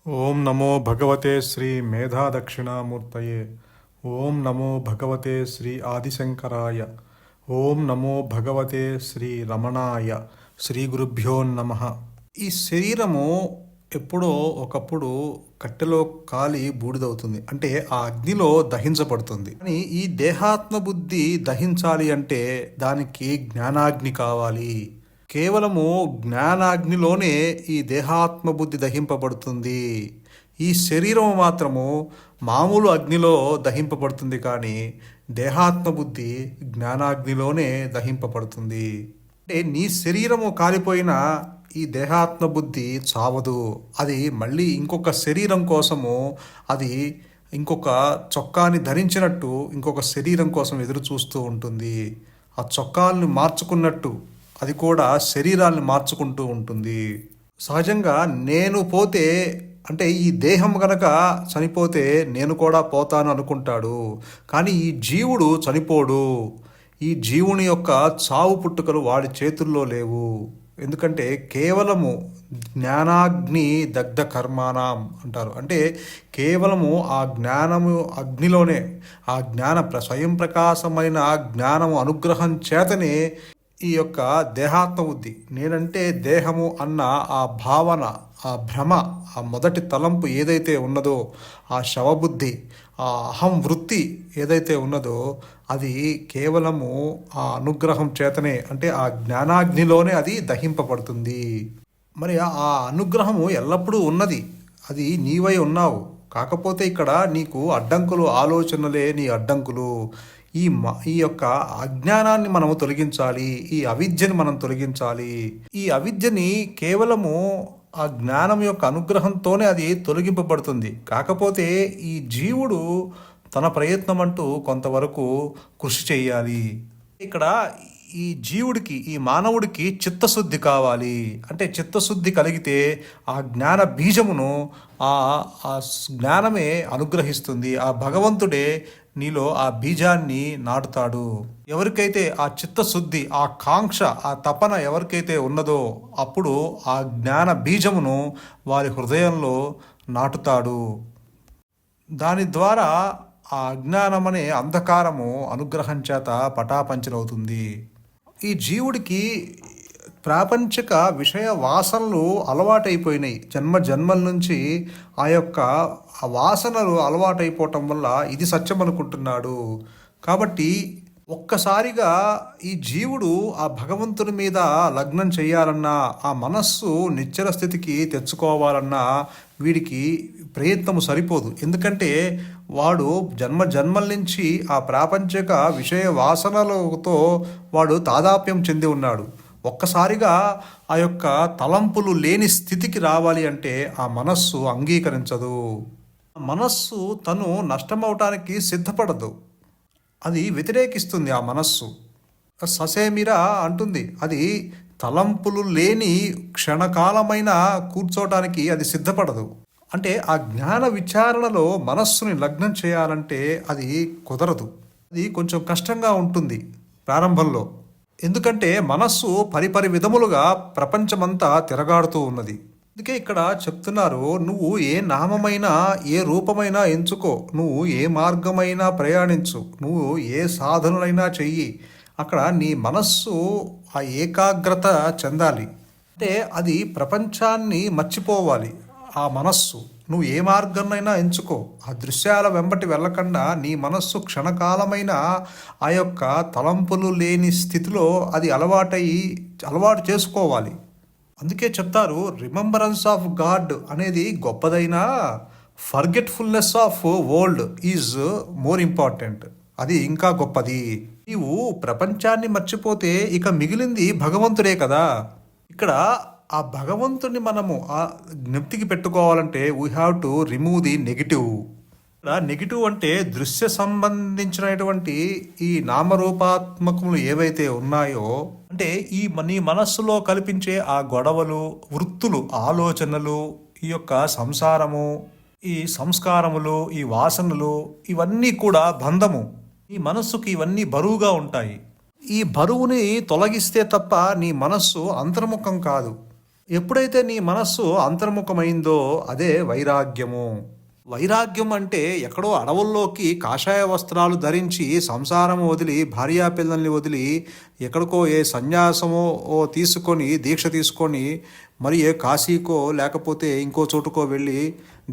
ఓం నమో భగవతే శ్రీ మేధా దక్షిణామూర్తయే. ఓం నమో భగవతే శ్రీ ఆదిశంకరాయ. ఓం నమో భగవతే శ్రీ రమణాయ. శ్రీ గురుభ్యో నమః. ఈ శరీరము ఎప్పుడో ఒకప్పుడు కట్టెలో కాలి బూడిదవుతుంది, అంటే ఆ అగ్నిలో దహించబడుతుంది. కానీ ఈ దేహాత్మ బుద్ధి దహించాలి అంటే దానికి జ్ఞానాగ్ని కావాలి. కేవలము జ్ఞానాగ్నిలోనే ఈ దేహాత్మ బుద్ధి దహింపబడుతుంది. ఈ శరీరం మాత్రము మామూలు అగ్నిలో దహింపబడుతుంది, కానీ దేహాత్మ బుద్ధి జ్ఞానాగ్నిలోనే దహింపబడుతుంది. అంటే నీ శరీరము కాలిపోయినా ఈ దేహాత్మ బుద్ధి చావదు. అది మళ్ళీ ఇంకొక శరీరం కోసము, అది ఇంకొక చొక్కాని ధరించినట్టు ఇంకొక శరీరం కోసం ఎదురు చూస్తూ ఉంటుంది. ఆ చొక్కాలను మార్చుకున్నట్టు అది కూడా శరీరాన్ని మార్చుకుంటూ ఉంటుంది. సహజంగా నేను పోతే, అంటే ఈ దేహం గనక చనిపోతే నేను కూడా పోతాను అనుకుంటాడు. కానీ ఈ జీవుడు చనిపోడు. ఈ జీవుని యొక్క చావు పుట్టుకలు వాడి చేతుల్లో లేవు. ఎందుకంటే కేవలము జ్ఞానాగ్ని దగ్ధ కర్మాణం అంటారు. అంటే కేవలము ఆ జ్ఞానము అగ్నిలోనే, ఆ స్వయం ప్రకాశమైన జ్ఞానము అనుగ్రహం చేతనే ఈ యొక్క దేహాత్మ బుద్ధి, నేనంటే దేహము అన్న ఆ భావన, ఆ భ్రమ, ఆ మొదటి తలంపు ఏదైతే ఉన్నదో, ఆ శవబుద్ధి, ఆ అహం వృత్తి ఏదైతే ఉన్నదో, అది కేవలము ఆ అనుగ్రహం చేతనే, అంటే ఆ జ్ఞానాగ్నిలోనే అది దహింపబడుతుంది. మరి ఆ అనుగ్రహము ఎల్లప్పుడూ ఉన్నది, అది నీవై ఉన్నావు. కాకపోతే ఇక్కడ నీకు అడ్డంకులు, ఆలోచనలే నీ అడ్డంకులు. ఈ యొక్క అజ్ఞానాన్ని మనము తొలగించాలి, ఈ అవిద్యని మనం తొలగించాలి. ఈ అవిద్యని కేవలము ఆ జ్ఞానం యొక్క అనుగ్రహంతోనే అది తొలగింపబడుతుంది. కాకపోతే ఈ జీవుడు తన ప్రయత్నం అంటూ కొంతవరకు కృషి చేయాలి. ఇక్కడ ఈ జీవుడికి, ఈ మానవుడికి చిత్తశుద్ధి కావాలి. అంటే చిత్తశుద్ధి కలిగితే ఆ జ్ఞాన బీజమును ఆ జ్ఞానమే అనుగ్రహిస్తుంది. ఆ భగవంతుడే నీలో ఆ బీజాన్ని నాటుతాడు. ఎవరికైతే ఆ చిత్తశుద్ధి, ఆ కాంక్ష, ఆ తపన ఎవరికైతే ఉన్నదో, అప్పుడు ఆ జ్ఞాన బీజమును వారి హృదయంలో నాటుతాడు. దాని ద్వారా ఆ అజ్ఞానం అనే అంధకారము అనుగ్రహం చేత పటాపంచలవుతుంది. ఈ జీవుడికి ప్రాపంచిక విషయ వాసనలు అలవాటైపోయినాయి. జన్మల నుంచి ఆ యొక్క వాసనలు అలవాటైపోవటం వల్ల ఇది సత్యం అనుకుంటున్నాడు. కాబట్టి ఒక్కసారిగా ఈ జీవుడు ఆ భగవంతుని మీద లగ్నం చేయాలన్నా, ఆ మనస్సు నిశ్చల స్థితికి తెచ్చుకోవాలన్నా వీడికి ప్రయత్నము సరిపోదు. ఎందుకంటే వాడు జన్మల నుంచి ఆ ప్రాపంచిక విషయ వాసనలతో వాడు తాదాప్యం చెంది ఉన్నాడు. ఒక్కసారిగా ఆ యొక్క తలంపులు లేని స్థితికి రావాలి అంటే ఆ మనస్సు అంగీకరించదు. మనస్సు తను నష్టమవటానికి సిద్ధపడదు, అది వ్యతిరేకిస్తుంది. ఆ మనస్సు ససేమిరా అంటుంది. అది తలంపులు లేని క్షణకాలమైన కూర్చోటానికి అది సిద్ధపడదు. అంటే ఆ జ్ఞాన విచారణలో మనస్సుని లగ్నం చేయాలంటే అది కుదరదు. అది కొంచెం కష్టంగా ఉంటుంది ప్రారంభంలో. ఎందుకంటే మనస్సు పరిపరి విధములుగా ప్రపంచమంతా తిరగాడుతూ ఉన్నది. అందుకే ఇక్కడ చెప్తున్నారు, నువ్వు ఏ నామమైనా, ఏ రూపమైనా ఎంచుకో, నువ్వు ఏ మార్గమైనా ప్రయాణించు, నువ్వు ఏ సాధనలైనా చెయ్యి, అక్కడ నీ మనస్సు ఆ ఏకాగ్రత చెందాలి. అంటే అది ప్రపంచాన్ని మర్చిపోవాలి. ఆ మనస్సు నువ్వు ఏ మార్గాన్నైనా ఎంచుకో, ఆ దృశ్యాల వెంబటి వెళ్ళకుండా నీ మనస్సు క్షణకాలమైన ఆ యొక్క తలంపులు లేని స్థితిలో అది అలవాటు చేసుకోవాలి. అందుకే చెప్తారు, రిమెంబరెన్స్ ఆఫ్ గాడ్ అనేది గొప్పదైనా forgetfulness of world is more important. అది ఇంకా గొప్పది. నీవు ప్రపంచాన్ని మర్చిపోతే ఇక మిగిలింది భగవంతుడే కదా. ఇక్కడ ఆ భగవంతుని మనము ఆ జ్ఞప్తికి పెట్టుకోవాలంటే we have to remove the negative. Negative అంటే దృశ్య సంబంధించినటువంటి ఈ నామరూపాత్మకములు ఏవైతే ఉన్నాయో, అంటే నీ మనస్సులో కల్పించే ఆ గొడవలు, వృత్తులు, ఆలోచనలు, ఈ యొక్క సంసారము, ఈ సంస్కారములు, ఈ వాసనలు, ఇవన్నీ కూడా బంధము. ఈ మనస్సుకి ఇవన్నీ బరువుగా ఉంటాయి. ఈ బరువుని తొలగిస్తే తప్ప నీ మనస్సు అంతర్ముఖం కాదు. ఎప్పుడైతే నీ మనస్సు అంతర్ముఖమైందో అదే వైరాగ్యము. వైరాగ్యం అంటే ఎక్కడో అడవుల్లోకి కాషాయ వస్త్రాలు ధరించి సంసారం వదిలి భార్యా పిల్లల్ని వదిలి ఎక్కడికో ఏ సన్యాసమో తీసుకొని దీక్ష తీసుకొని మరి ఏ కాశీకో లేకపోతే ఇంకో చోటుకో వెళ్ళి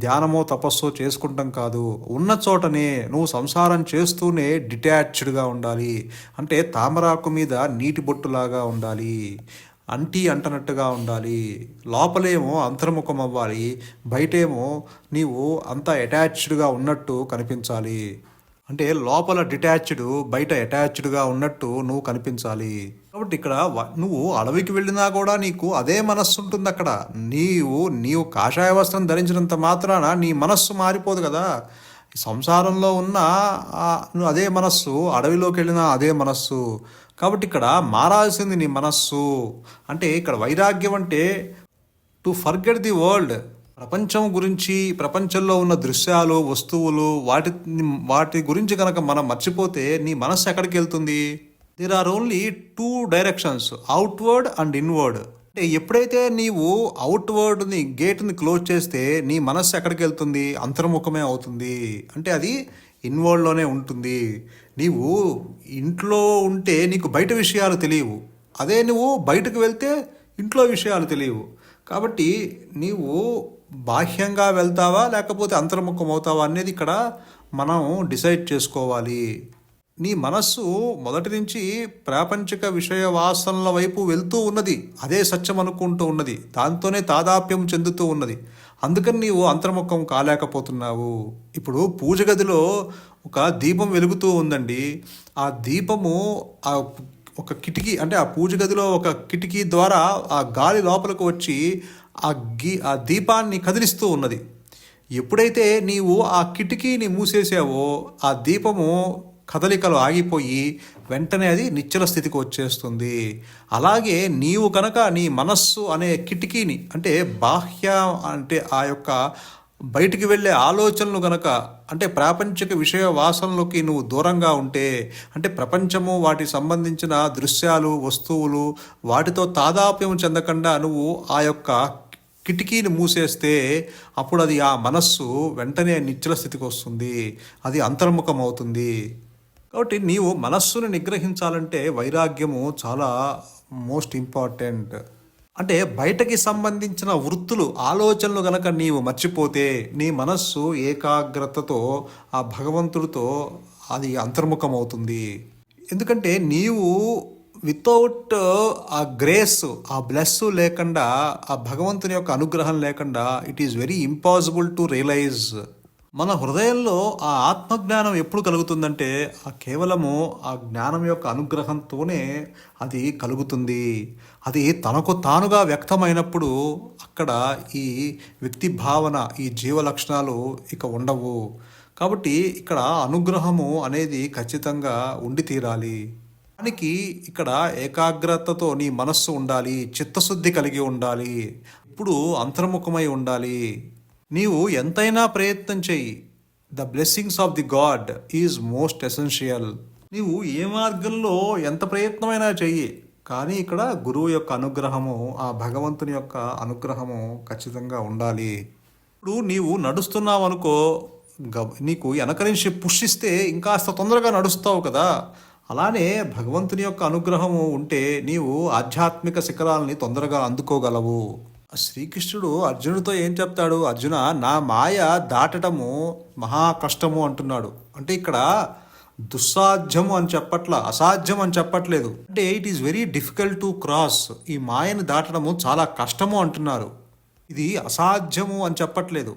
ధ్యానమో తపస్సో చేసుకుంటాం కాదు. ఉన్న చోటనే నువ్వు సంసారం చేస్తూనే డిటాచ్డ్గా ఉండాలి. అంటే తామరాకు మీద నీటి బొట్టులాగా ఉండాలి, అంటనట్టుగా ఉండాలి. లోపలేమో అంతర్ముఖం అవ్వాలి, బయటేమో నీవు అంతా అటాచ్డ్గా ఉన్నట్టు కనిపించాలి. అంటే లోపల డిటాచ్డ్, బయట అటాచ్డ్గా ఉన్నట్టు నువ్వు కనిపించాలి. కాబట్టి ఇక్కడ నువ్వు అడవికి వెళ్ళినా కూడా నీకు అదే మనస్సు ఉంటుంది అక్కడ. నీవు కాషాయ వస్త్రం ధరించినంత మాత్రాన నీ మనస్సు మారిపోదు కదా. సంసారంలో ఉన్న అదే మనస్సు, అడవిలోకి వెళ్ళిన అదే మనస్సు. కాబట్టి ఇక్కడ మారాల్సింది నీ మనస్సు. అంటే ఇక్కడ వైరాగ్యం అంటే టు ఫర్గెట్ ది వరల్డ్. ప్రపంచం గురించి, ప్రపంచంలో ఉన్న దృశ్యాలు, వస్తువులు, వాటి గురించి కనుక మనం మర్చిపోతే నీ మనస్సు ఎక్కడికి వెళ్తుంది? There are only 2 directions, outward and inward. అంటే ఎప్పుడైతే నీవు అవుట్వర్డ్ని గేట్ని క్లోజ్ చేస్తే నీ మనస్సు ఎక్కడికి వెళ్తుంది? అంతర్ముఖమే అవుతుంది. అంటే అది ఇన్వర్డ్లోనే ఉంటుంది. నీవు ఇంట్లో ఉంటే నీకు బయట విషయాలు తెలియవు, అదే నువ్వు బయటకు వెళ్తే ఇంట్లో విషయాలు తెలియవు. కాబట్టి నీవు బాహ్యంగా వెళ్తావా లేకపోతే అంతర్ముఖం అవుతావా అనేది ఇక్కడ మనం డిసైడ్ చేసుకోవాలి. నీ మనస్సు మొదటి నుంచి ప్రాపంచిక విషయ వాసనల వైపు వెళ్తూ ఉన్నది, అదే సత్యం అనుకుంటూ ఉన్నది, దాంతోనే తాదాప్యం చెందుతూ ఉన్నది. అందుకని నీవు అంతర్ముఖం కాలేకపోతున్నావు. ఇప్పుడు పూజ గదిలో ఒక దీపం వెలుగుతూ ఉందండి. ఆ దీపము ఒక కిటికీ, అంటే ఆ పూజ గదిలో ఒక కిటికీ ద్వారా ఆ గాలి లోపలికి వచ్చి ఆ దీపాన్ని కదిలిస్తూ ఉన్నది. ఎప్పుడైతే నీవు ఆ కిటికీని మూసేసావో ఆ దీపము కదలికలు ఆగిపోయి వెంటనే అది నిశ్చల స్థితికి వచ్చేస్తుంది. అలాగే నీవు కనుక నీ మనస్సు అనే కిటికీని, అంటే బాహ్య, అంటే ఆ యొక్క బయటికి వెళ్ళే ఆలోచనలు గనక, అంటే ప్రాపంచిక విషయ వాసనలోకి నువ్వు దూరంగా ఉంటే, అంటే ప్రపంచము, వాటికి సంబంధించిన దృశ్యాలు, వస్తువులు, వాటితో తాదాప్యం చెందకుండా నువ్వు ఆ యొక్క కిటికీని మూసేస్తే అప్పుడు అది ఆ మనస్సు వెంటనే నిశ్చల స్థితికి వస్తుంది, అది అంతర్ముఖం అవుతుంది. కాబట్టి నీవు మనస్సును నిగ్రహించాలంటే వైరాగ్యము చాలా మోస్ట్ ఇంపార్టెంట్. అంటే బయటకి సంబంధించిన వృత్తులు, ఆలోచనలు గనక నీవు మర్చిపోతే నీ మనస్సు ఏకాగ్రతతో ఆ భగవంతుడితో అది అంతర్ముఖం అవుతుంది. ఎందుకంటే నీవు వితౌట్ ఆ గ్రేస్, ఆ బ్లెస్ లేకుండా, ఆ భగవంతుని యొక్క అనుగ్రహం లేకుండా it is very impossible to realise. మన హృదయంలో ఆ ఆత్మజ్ఞానం ఎప్పుడు కలుగుతుందంటే కేవలము ఆ జ్ఞానం యొక్క అనుగ్రహంతోనే అది కలుగుతుంది. అది తనకు తానుగా వ్యక్తమైనప్పుడు అక్కడ ఈ వ్యక్తి భావన, ఈ జీవ లక్షణాలు ఇక ఉండవు. కాబట్టి ఇక్కడ అనుగ్రహము అనేది ఖచ్చితంగా ఉండి తీరాలి. దానికి ఇక్కడ ఏకాగ్రతతో నీ మనస్సు ఉండాలి, చిత్తశుద్ధి కలిగి ఉండాలి, ఇప్పుడు అంతర్ముఖమై ఉండాలి. నీవు ఎంతైనా ప్రయత్నం చెయ్యి, the blessings of the God is most essential. నీవు ఏ మార్గంలో ఎంత ప్రయత్నమైనా చెయ్యి, కానీ ఇక్కడ గురువు యొక్క అనుగ్రహము, ఆ భగవంతుని యొక్క అనుగ్రహము ఖచ్చితంగా ఉండాలి. ఇప్పుడు నీవు నడుస్తున్నావు అనుకో, నీకు వెనక నుంచి పుష్టిస్తే ఇంకాస్త తొందరగా నడుస్తావు కదా. అలానే భగవంతుని యొక్క అనుగ్రహము ఉంటే నీవు ఆధ్యాత్మిక శిఖరాలని తొందరగా అందుకోగలవు. శ్రీకృష్ణుడు అర్జునుడితో ఏం చెప్తాడు? అర్జున, నా మాయ దాటటము మహా కష్టము అంటున్నాడు. అంటే ఇక్కడ దుస్సాధ్యము అని చెప్పట్లా, అసాధ్యం అని చెప్పట్లేదు. అంటే it is very difficult to cross. ఈ మాయను దాటడము చాలా కష్టము అంటున్నారు. ఇది అసాధ్యము అని చెప్పట్లేదు.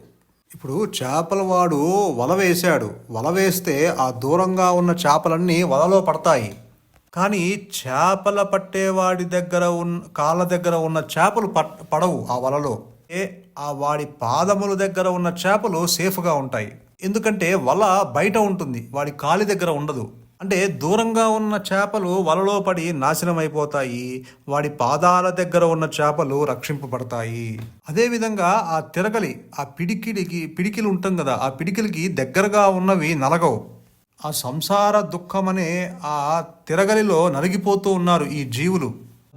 ఇప్పుడు చేపల వాడు వల వేశాడు, వల వేస్తే ఆ దూరంగా ఉన్న చేపలన్నీ వలలో పడతాయి. కానీ చేపల పట్టేవాడి దగ్గర కాళ్ళ దగ్గర ఉన్న చేపలు పడవు ఆ వలలో. ఆ వాడి పాదముల దగ్గర ఉన్న చేపలు సేఫ్గా ఉంటాయి. ఎందుకంటే వల బయట ఉంటుంది, వాడి కాలి దగ్గర ఉండదు. అంటే దూరంగా ఉన్న చేపలు వలలో పడి నాశనం అయిపోతాయి, వాడి పాదాల దగ్గర ఉన్న చేపలు రక్షింపబడతాయి. అదేవిధంగా ఆ తిరగలి, ఆ పిడికిలు ఉంటుంది కదా, ఆ పిడికిలికి దగ్గరగా ఉన్నవి నలగవు. ఆ సంసార దుఃఖమనే ఆ తిరగలిలో నలిగిపోతూ ఉన్నారు ఈ జీవులు.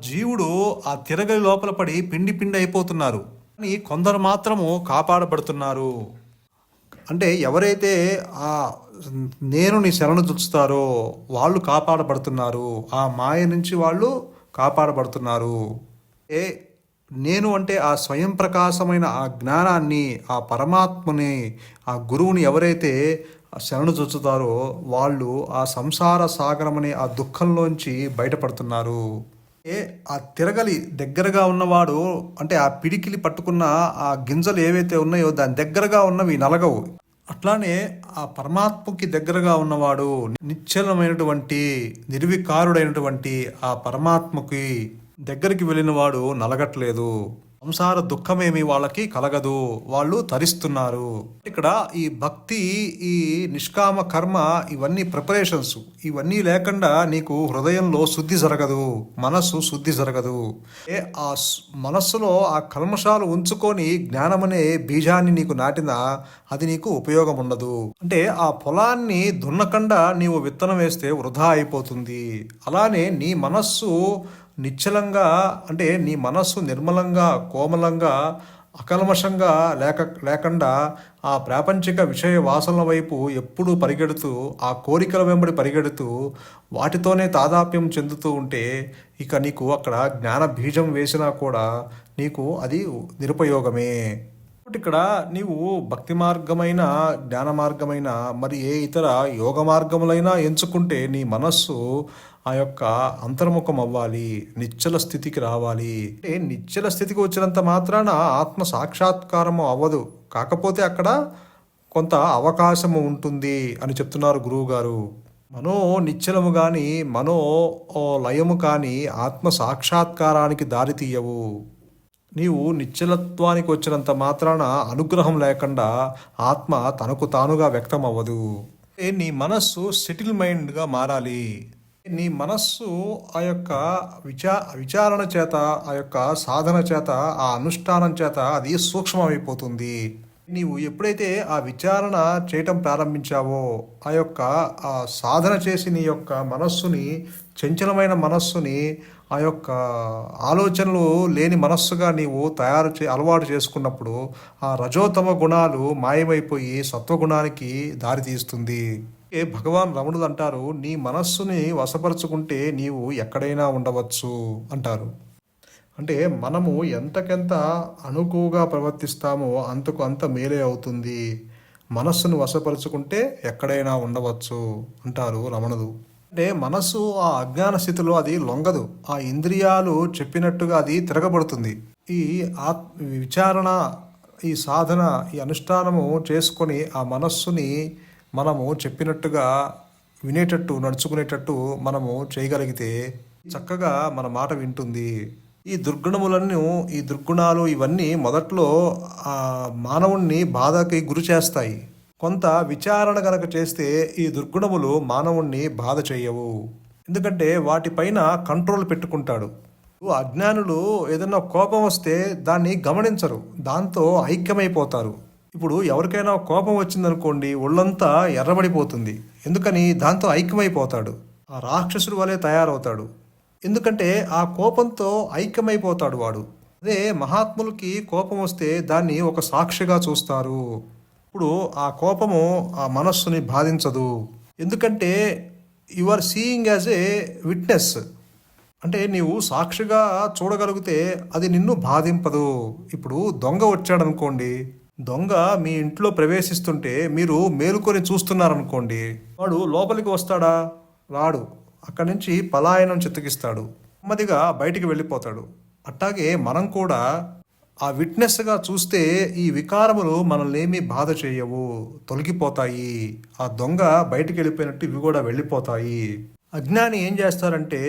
జీవుడు ఆ తిరగలి లోపల పడి పిండి పిండి అయిపోతున్నారు, కానీ కొందరు మాత్రము కాపాడబడుతున్నారు. అంటే ఎవరైతే ఆ నేను నీ శరణు చుచ్చుతారో వాళ్ళు కాపాడబడుతున్నారు, ఆ మాయ నుంచి వాళ్ళు కాపాడబడుతున్నారు. ఏ నేను అంటే ఆ స్వయం ప్రకాశమైన ఆ జ్ఞానాన్ని, ఆ పరమాత్మని, ఆ గురువుని ఎవరైతే శరణు చొచ్చుతారో వాళ్ళు ఆ సంసార సాగరం అనే ఆ దుఃఖంలోంచి బయటపడుతున్నారు. ఏ ఆ తిరగలి దగ్గరగా ఉన్నవాడు అంటే ఆ పిడికిలి పట్టుకున్న ఆ గింజలు ఏవైతే ఉన్నాయో దాని దగ్గరగా ఉన్నవి నలగవు. అట్లానే ఆ పరమాత్మకి దగ్గరగా ఉన్నవాడు నిశ్చలమైనటువంటి నిర్వికారుడైనటువంటి ఆ పరమాత్మకి దగ్గరికి వెళ్ళిన వాడు నలగట్లేదు. సంసార దుఃఖమేమి వాళ్ళకి కలగదు, వాళ్ళు తరిస్తున్నారు. ఇక్కడ ఈ భక్తి, ఈ నిష్కామ కర్మ, ఇవన్నీ ప్రిపరేషన్స్, ఇవన్నీ లేకుండా నీకు హృదయంలో శుద్ధి జరగదు, మనస్సు శుద్ధి జరగదు. ఆ మనస్సులో ఆ కల్మషాలు ఉంచుకొని జ్ఞానమనే బీజాన్ని నీకు నాటినా అది నీకు ఉపయోగం ఉండదు. అంటే ఆ పొలాన్ని దున్నకుండా నీవు విత్తనం వేస్తే వృధా అయిపోతుంది. అలానే నీ మనస్సు నిశ్చలంగా అంటే నీ మనస్సు నిర్మలంగా, కోమలంగా, అకల్మషంగా లేకుండా ఆ ప్రాపంచిక విషయ వాసనల వైపు ఎప్పుడూ పరిగెడుతూ, ఆ కోరికల వెంబడి పరిగెడుతూ వాటితోనే తాదాప్యం చెందుతూ ఉంటే ఇక నీకు అక్కడ జ్ఞాన బీజం వేసినా కూడా నీకు అది నిరుపయోగమే. ఇక్కడ నీవు భక్తి మార్గమైన, జ్ఞాన మార్గమైన, మరి ఏ ఇతర యోగ మార్గములైనా ఎంచుకుంటే నీ మనస్సు ఆ యొక్క అంతర్ముఖం అవ్వాలి, నిశ్చల స్థితికి రావాలి. అంటే నిశ్చల స్థితికి వచ్చినంత మాత్రాన ఆత్మ సాక్షాత్కారము అవ్వదు, కాకపోతే అక్కడ కొంత అవకాశము ఉంటుంది అని చెప్తున్నారు గురువు గారు. మనో నిశ్చలము కానీ, మనో లయము కానీ ఆత్మ సాక్షాత్కారానికి దారి తీయవు. నీవు నిశ్చలత్వానికి వచ్చినంత మాత్రాన అనుగ్రహం లేకుండా ఆత్మ తనకు తానుగా వ్యక్తం అవ్వదు. నీ మనస్సు సెటిల్ మైండ్గా మారాలి. నీ మనస్సు ఆ యొక్క విచారణ చేత, ఆ యొక్క సాధన చేత, ఆ అనుష్ఠానం చేత అది సూక్ష్మమైపోతుంది. నీవు ఎప్పుడైతే ఆ విచారణ చేయటం ప్రారంభించావో, ఆ యొక్క ఆ సాధన చేసి నీ యొక్క మనస్సుని, చంచలమైన మనస్సుని, ఆ యొక్క ఆలోచనలు లేని మనస్సుగా నీవు అలవాటు చేసుకున్నప్పుడు ఆ రజోతమ గుణాలు మాయమైపోయి సత్వగుణానికి దారితీస్తుంది. భగవాన్ రమణులు అంటారు, నీ మనస్సుని వశపరుచుకుంటే నీవు ఎక్కడైనా ఉండవచ్చు అంటారు. అంటే మనము ఎంతకెంత అనుకువగా ప్రవర్తిస్తామో అంతకు అంత మేలే అవుతుంది. మనస్సును వశపరుచుకుంటే ఎక్కడైనా ఉండవచ్చు అంటారు రమణులు. అంటే మనస్సు ఆ అజ్ఞాన స్థితిలో అది లొంగదు, ఆ ఇంద్రియాలు చెప్పినట్టుగా అది తిరగబడుతుంది. ఈ విచారణ, ఈ సాధన, ఈ అనుష్ఠానము చేసుకొని ఆ మనస్సుని మనము చెప్పినట్టుగా వినేటట్టు, నడుచుకునేటట్టు మనము చేయగలిగితే చక్కగా మన మాట వింటుంది. ఈ దుర్గుణాలు ఇవన్నీ మొదట్లో ఆ మానవుణ్ణి బాధకి గురి చేస్తాయి. కొంత విచారణ గనక చేస్తే ఈ దుర్గుణములు మానవుణ్ణి బాధ చేయవు, ఎందుకంటే వాటిపైన కంట్రోల్ పెట్టుకుంటాడు. అజ్ఞానులు ఏదైనా కోపం వస్తే దాన్ని గమనించరు, దాంతో ఐక్యమైపోతారు. ఇప్పుడు ఎవరికైనా కోపం వచ్చిందనుకోండి, ఒళ్ళంతా ఎర్రబడిపోతుంది. ఎందుకని? దాంతో ఐక్యమైపోతాడు, ఆ రాక్షసుడు వలె తయారవుతాడు. ఎందుకంటే ఆ కోపంతో ఐక్యమైపోతాడు వాడు. అదే మహాత్ములకి కోపం వస్తే దాన్ని ఒక సాక్షిగా చూస్తారు. ఇప్పుడు ఆ కోపము ఆ మనస్సుని బాధించదు, ఎందుకంటే you are seeing as a witness. అంటే నీవు సాక్షిగా చూడగలిగితే అది నిన్ను బాధింపదు. ఇప్పుడు దొంగ వచ్చాడనుకోండి, దొంగ మీ ఇంట్లో ప్రవేశిస్తుంటే మీరు మేలుకొని చూస్తున్నారనుకోండి, వాడు లోపలికి వస్తాడా? రాడు. అక్కడి నుంచి పలాయనం చిత్తగిస్తాడు, నెమ్మదిగా బయటికి వెళ్ళిపోతాడు. అట్లాగే మనం కూడా ఆ విట్నెస్గా చూస్తే ఈ వికారములు మనల్ని ఏమీ బాధ చేయవు, తొలగిపోతాయి. ఆ దొంగ బయటికి వెళ్ళిపోయినట్టు ఇవి కూడా వెళ్ళిపోతాయి. అజ్ఞాని ఏం చేస్తారంటే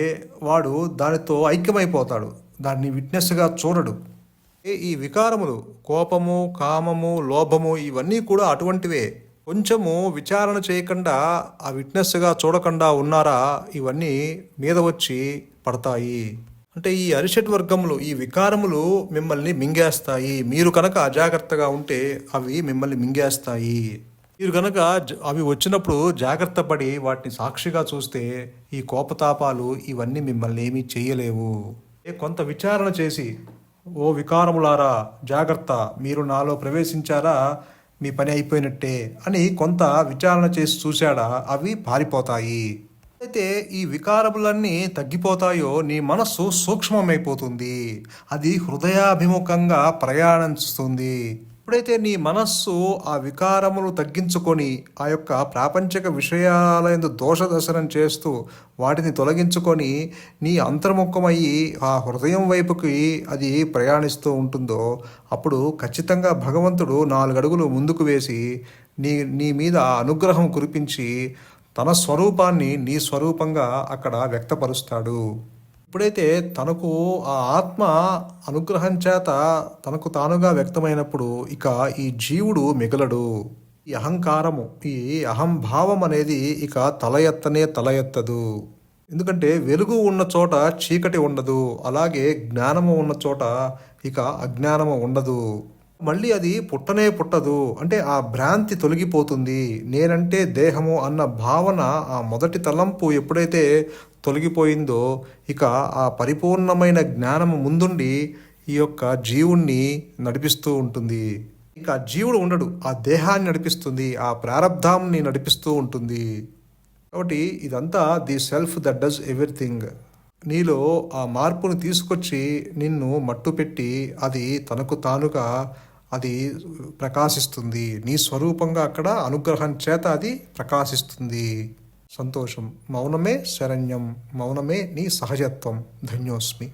వాడు దానితో ఐక్యమైపోతాడు, దాన్ని విట్నెస్గా చూడడు. ఈ వికారములు, కోపము, కామము, లోభము, ఇవన్నీ కూడా అటువంటివే. కొంచెము విచారణ చేయకుండా ఆ విట్నెస్గా చూడకుండా ఉన్నారా, ఇవన్నీ మీద వచ్చి పడతాయి. అంటే ఈ అరిషట్ వర్గములు, ఈ వికారములు మిమ్మల్ని మింగేస్తాయి. మీరు కనుక అజాగ్రత్తగా ఉంటే అవి మిమ్మల్ని మింగేస్తాయి. మీరు కనుక అవి వచ్చినప్పుడు జాగ్రత్త పడి వాటిని సాక్షిగా చూస్తే ఈ కోపతాపాలు ఇవన్నీ మిమ్మల్ని ఏమీ చేయలేవు. కొంత విచారణ చేసి, ఓ వికారములారా జాగ్రత్త, మీరు నాలో ప్రవేశించారా, మీ పని అయిపోయినట్టే అని కొంత విచారణ చేసి చూశాడా, అవి పారిపోతాయి. అయితే ఈ వికారములన్నీ తగ్గిపోతాయో నీ మనస్సు సూక్ష్మమైపోతుంది, అది హృదయాభిముఖంగా ప్రయాణిస్తుంది. ఎప్పుడైతే నీ మనస్సు ఆ వికారములు తగ్గించుకొని ఆ యొక్క ప్రాపంచిక విషయాలందు దోషదర్శనం చేస్తూ వాటిని తొలగించుకొని నీ అంతర్ముఖమయ్యి ఆ హృదయం వైపుకి అది ప్రయాణిస్తూ ఉంటుందో, అప్పుడు ఖచ్చితంగా భగవంతుడు 4 అడుగులు ముందుకు వేసి నీ మీద అనుగ్రహం కురిపించి తన స్వరూపాన్ని నీ స్వరూపంగా అక్కడ వ్యక్తపరుస్తాడు. ఎప్పుడైతే తనకు ఆ ఆత్మ అనుగ్రహం చేత తనకు తానుగా వ్యక్తమైనప్పుడు ఇక ఈ జీవుడు మిగలడు. ఈ అహంకారము, ఈ అహంభావం అనేది ఇక తల ఎత్తదు. ఎందుకంటే వెలుగు ఉన్న చోట చీకటి ఉండదు, అలాగే జ్ఞానము ఉన్న చోట ఇక అజ్ఞానము ఉండదు. మళ్ళీ అది పుట్టదు. అంటే ఆ భ్రాంతి తొలగిపోతుంది. నేనంటే దేహము అన్న భావన, ఆ మొదటి తలంపు ఎప్పుడైతే తొలగిపోయిందో, ఇక ఆ పరిపూర్ణమైన జ్ఞానము ముందుండి ఈ యొక్క జీవుణ్ణి నడిపిస్తూ ఉంటుంది. ఇక జీవుడు ఉండడు, ఆ దేహాన్ని నడిపిస్తుంది, ఆ ప్రారబ్ధాన్ని నడిపిస్తూ ఉంటుంది. కాబట్టి ఇదంతా the self that does everything. నీలో ఆ మార్పును తీసుకొచ్చి నిన్ను మట్టుపెట్టి అది తనకు తానుగా అది ప్రకాశిస్తుంది. నీ స్వరూపంగా అక్కడ అనుగ్రహం చేత అది ప్రకాశిస్తుంది. సంతోషం. మౌనమే శరణ్యం. మౌనమే నీ సహజత్వం. ధన్యోస్మి.